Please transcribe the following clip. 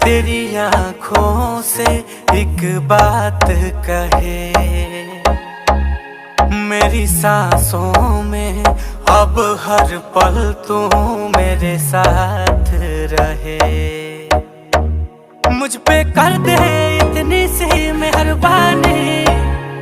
तेरी आँखों से एक बात कहे, मेरी सांसों में अब हर पल तू मेरे साथ रहे। मुझ पे कर दे इतनी सी मेहरबानी,